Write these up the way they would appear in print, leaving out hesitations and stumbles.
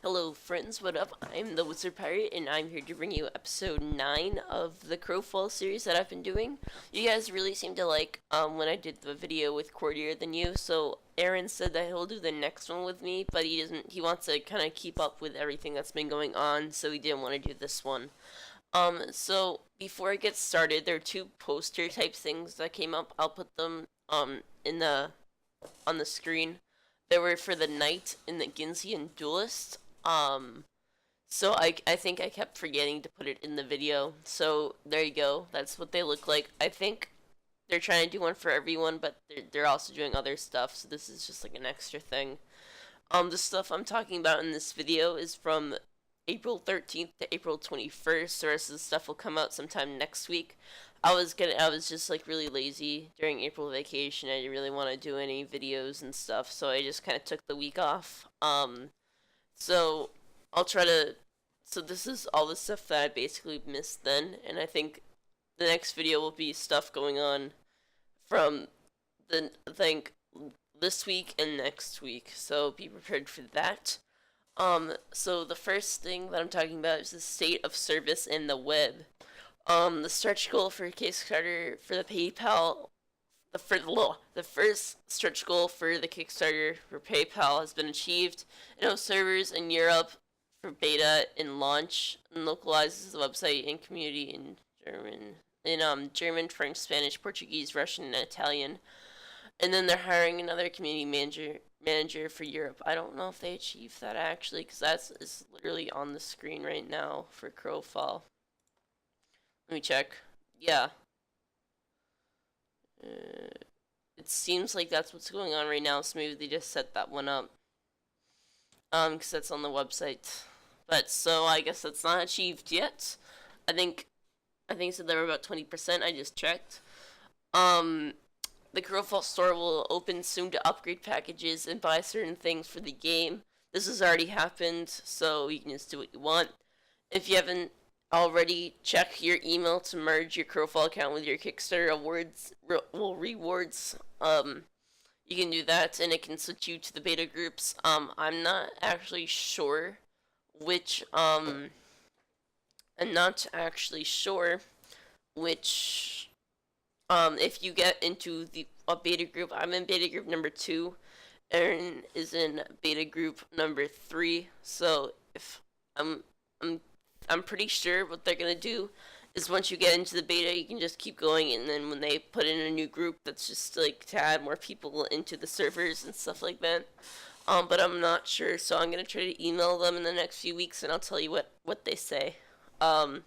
Hello friends, what up? I'm the Wizard Pirate and I'm here to bring you episode 9 of the Crowfall series that I've been doing. You guys really seem to like when I did the video with Courtier than you, so Aaron said that he'll do the next one with me, but he wants to kind of keep up with everything that's been going on, so he didn't want to do this one. So before I get started, there are two poster type things that came up. I'll put them in the on the screen. They were for the Knight and the Ginsian Duelist. Um, so I think I kept forgetting to put it in the video. So there you go. That's what they look like. I think they're trying to do one for everyone, but they're also doing other stuff. So this is just like an extra thing. The stuff I'm talking about in this video is from April 13th to April 21st. The rest of the stuff will come out sometime next week. I was just like really lazy during April vacation. I didn't really want to do any videos and stuff, so I just kind of took the week off. So I'll try to. So this is all the stuff that I basically missed then, and I think the next video will be stuff going on from I think this week and next week. So be prepared for that. So the first thing that I'm talking about is the state of service in the web. The stretch goal for Kickstarter for the PayPal, the first stretch goal for the Kickstarter for PayPal has been achieved. It hosts servers in Europe for beta and launch, and localizes the website and community in German, French, Spanish, Portuguese, Russian, and Italian. And then they're hiring another community manager for Europe. I don't know if they achieved that actually, because is literally on the screen right now for Crowfall. Let me check. Yeah. It seems like that's what's going on right now, so maybe they just set that one up. Because that's on the website. But, so I guess that's not achieved yet. I think it said they were about 20%, I just checked. The Crowfall store will open soon to upgrade packages and buy certain things for the game. This has already happened, so you can just do what you want. If you haven't already, check your email to merge your Crowfall account with your Kickstarter rewards. You can do that, and it can switch you to the beta groups. I'm not actually sure which, if you get into a beta group. I'm in beta group number 2. Aaron is in beta group number 3. So if I'm pretty sure what they're gonna do is once you get into the beta, you can just keep going, and then when they put in a new group, that's just like to add more people into the servers and stuff like that. But I'm not sure, so I'm gonna try to email them in the next few weeks, and I'll tell you what they say. Ghost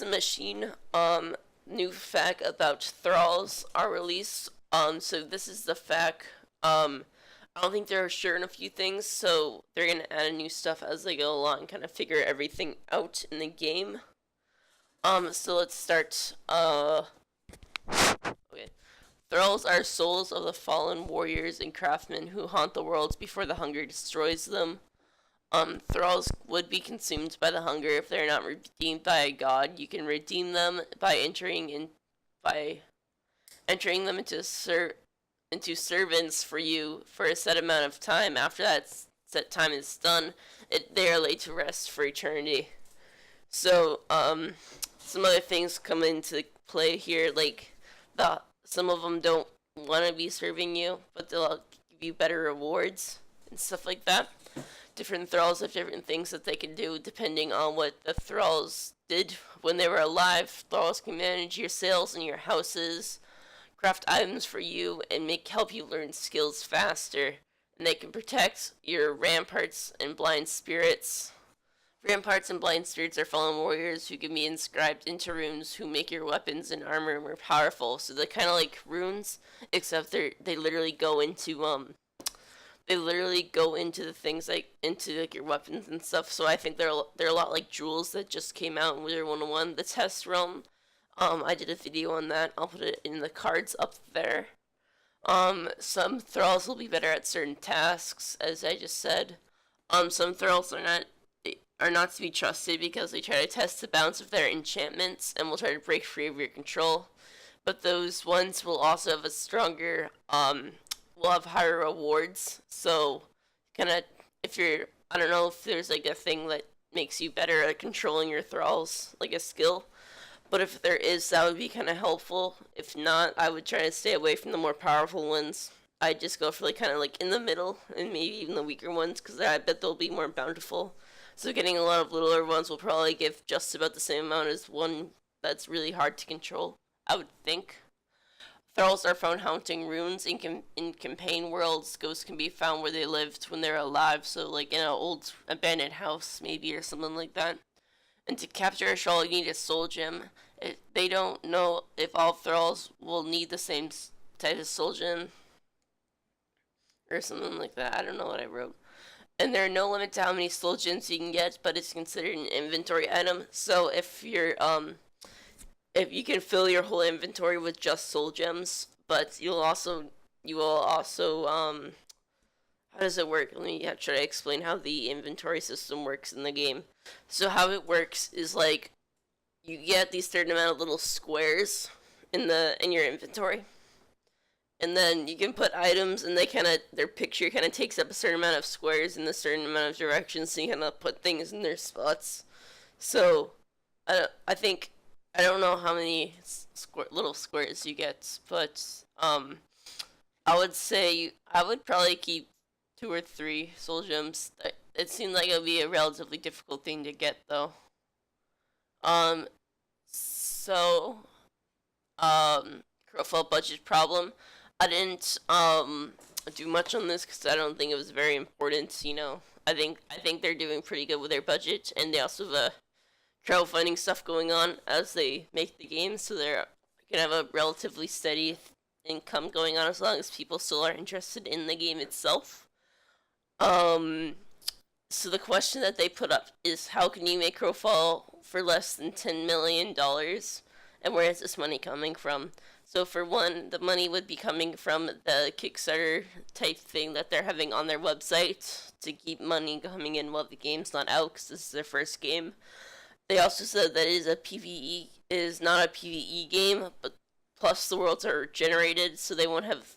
in the Machine. New fact about Thralls are released. So this is the fact. I don't think they're sure in a few things, so they're gonna add new stuff as they go along, kind of figure everything out in the game. So let's start. Okay. Thralls are souls of the fallen warriors and craftsmen who haunt the worlds before the hunger destroys them. Thralls would be consumed by the hunger if they're not redeemed by a god. You can redeem them by entering them into servants for you for a set amount of time. After that set time is done, they are laid to rest for eternity. So, some other things come into play here, like some of them don't want to be serving you, but they'll give you better rewards and stuff like that. Different Thralls have different things that they can do depending on what the Thralls did when they were alive. Thralls can manage your sales and your houses, craft items for you, and help you learn skills faster. And they can protect your ramparts and blind spirits. Ramparts and blind spirits are fallen warriors who can be inscribed into runes who make your weapons and armor more powerful. So they're kind of like runes, except they literally go into the things into your weapons and stuff. So I think they're a lot like jewels that just came out in Wizard 101, the test realm. I did a video on that. I'll put it in the cards up there. Some Thralls will be better at certain tasks, as I just said. Some Thralls are not to be trusted because they try to test the bounds of their enchantments and will try to break free of your control. But those ones will also have a stronger, will have higher rewards. So, kind of if you're, I don't know if there's like a thing that makes you better at controlling your thralls, like a skill. But if there is, that would be kind of helpful. If not, I would try to stay away from the more powerful ones. I'd just go for like kind of like in the middle and maybe even the weaker ones because I bet they'll be more bountiful. So getting a lot of littler ones will probably give just about the same amount as one that's really hard to control, I would think. Thralls are found haunting ruins in campaign worlds. Ghosts can be found where they lived when they're alive, so like in an old abandoned house maybe or something like that. And to capture a Thrall, you need a soul gem. They don't know if all Thralls will need the same type of soul gem or something like that. I don't know what I wrote. And there are no limit to how many soul gems you can get, but it's considered an inventory item. So if you can fill your whole inventory with just soul gems, but you will also how does it work? Let me try to explain how the inventory system works in the game. So how it works is like you get these certain amount of little squares in your inventory, and then you can put items, and their picture kind of takes up a certain amount of squares in a certain amount of directions, so you kind of put things in their spots. So I think I don't know how many little squares you get, but I would say I would probably keep 2 or 3 soul gems. It seemed like it would be a relatively difficult thing to get, though. Um, so, Crowfall budget problem. I didn't do much on this because I don't think it was very important. I think they're doing pretty good with their budget, and they also have a crowdfunding stuff going on as they make the game, so they're gonna have a relatively steady income going on as long as people still are interested in the game itself. Um, so the question that they put up is how can you make Crowfall for less than $10 million, and where is this money coming from? So for one, the money would be coming from the Kickstarter type thing that they're having on their website to keep money coming in while the game's not out because this is their first game. They also said that it is not a PvE game, but plus the worlds are generated, so they won't have,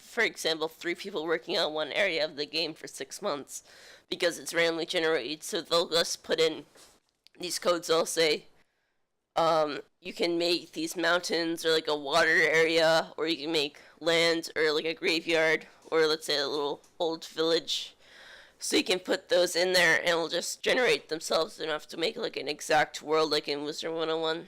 for example, 3 people working on one area of the game for 6 months because it's randomly generated. So they'll just put in these codes. They'll say, you can make these mountains or like a water area, or you can make land or like a graveyard, or let's say a little old village. So you can put those in there and it'll just generate themselves. They don't have to make like an exact world like in Wizard 101.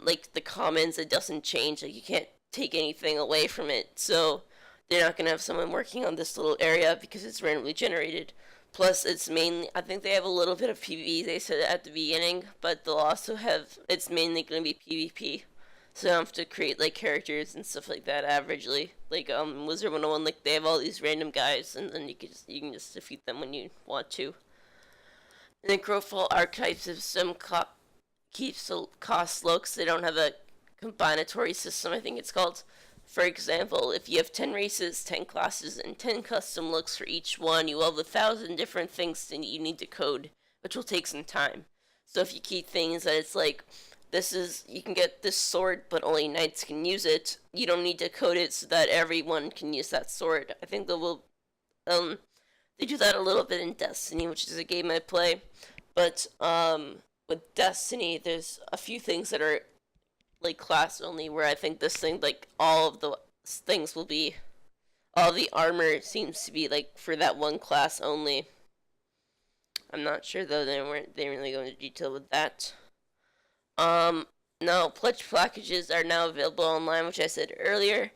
Like the commons, it doesn't change. Like you can't take anything away from it. So they're not gonna have someone working on this little area because it's randomly generated. Plus, it's mainly, I think they have a little bit of PvE, they said at the beginning, but they'll also have, it's mainly going to be PvP. So you don't have to create, like, characters and stuff like that averagely. Like, Wizard 101, like, they have all these random guys, and then you can just defeat them when you want to. And then Crowfall Archetype System keeps the cost low because they don't have a combinatory system, I think it's called. For example, if you have 10 races, 10 classes, and 10 custom looks for each one, you will have 1,000 different things that you need to code, which will take some time. So if you keep things that it's like, you can get this sword, but only knights can use it, you don't need to code it so that everyone can use that sword. I think they do that a little bit in Destiny, which is a game I play. But, with Destiny, there's a few things that are like class only, where I think this thing, like all of the things will be, all the armor seems to be like for that one class only. I'm not sure though, they didn't really go into detail with that. Now pledge packages are now available online, which I said earlier.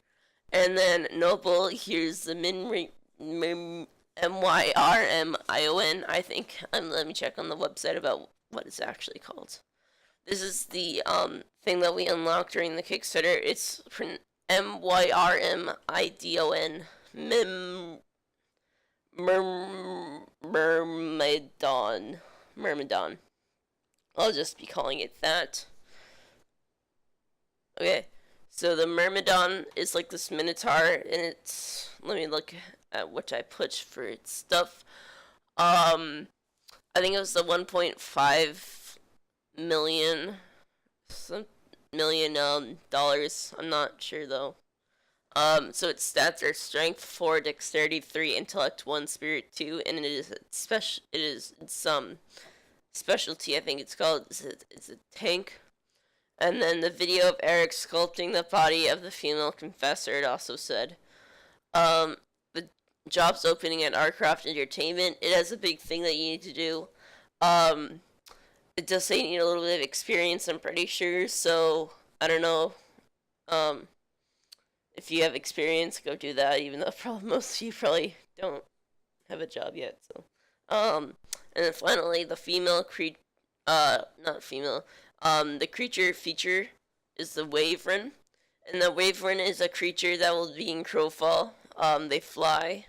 And then Noble, here's the Myrmidon, I think. Let me check on the website about what it's actually called. This is the thing that we unlocked during the Kickstarter. It's Myrmidon. Myrmidon. I'll just be calling it that. Okay, so the Myrmidon is like this minotaur, and it's, let me look at what I put for its stuff. I think it was the 1.5 million dollars. I'm not sure though. So its stats are Strength 4, Dexterity 3, Intellect 1, Spirit 2, and it is special. It is some specialty. I think it's called. It's a tank. And then the video of Eric sculpting the body of the female confessor. It also said, the job's opening at Artcraft Entertainment. It has a big thing that you need to do. It does say you need a little bit of experience, I'm pretty sure. So I don't know. If you have experience, go do that. Even though probably most of you probably don't have a job yet. So, and then finally, the female not female. The creature feature is the Wyvern, and the Wyvern is a creature that will be in Crowfall. They fly.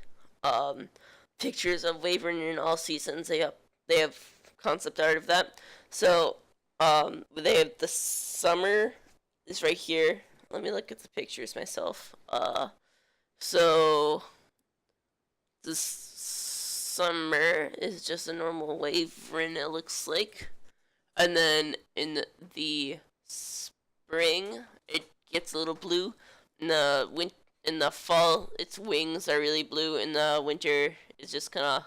Pictures of Wyvern in all seasons. They have concept art of that. So, they have the summer is right here. Let me look at the pictures myself. So the summer is just a normal Wyvern, it looks like. And then in the spring, it gets a little blue. In the fall, its wings are really blue. In the winter, it's just kind of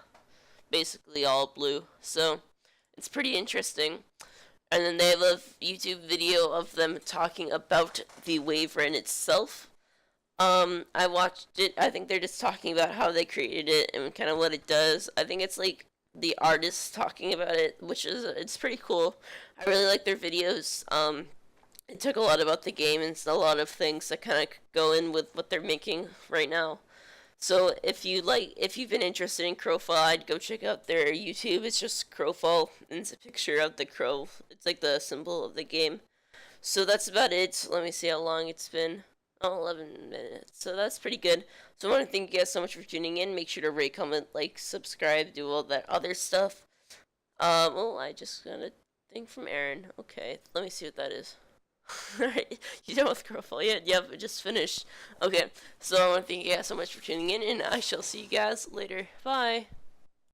basically all blue. So it's pretty interesting. And then they have a YouTube video of them talking about the Wyvern itself. I watched it. I think they're just talking about how they created it and kind of what it does. I think it's like the artists talking about it, it's pretty cool. I really like their videos. It took a lot about the game and a lot of things that kind of go in with what they're making right now. So if you've been interested in Crowfall, I'd go check out their YouTube. It's just Crowfall, and it's a picture of the crow. It's like the symbol of the game. So that's about it. Let me see how long it's been. 11 minutes. So that's pretty good. So I want to thank you guys so much for tuning in. Make sure to rate, comment, like, subscribe, do all that other stuff. I just got a thing from Aaron. Okay, let me see what that is. Alright, you done with Crowfall yet? Yep, it just finished. Okay, so I want to thank you guys so much for tuning in, and I shall see you guys later. Bye!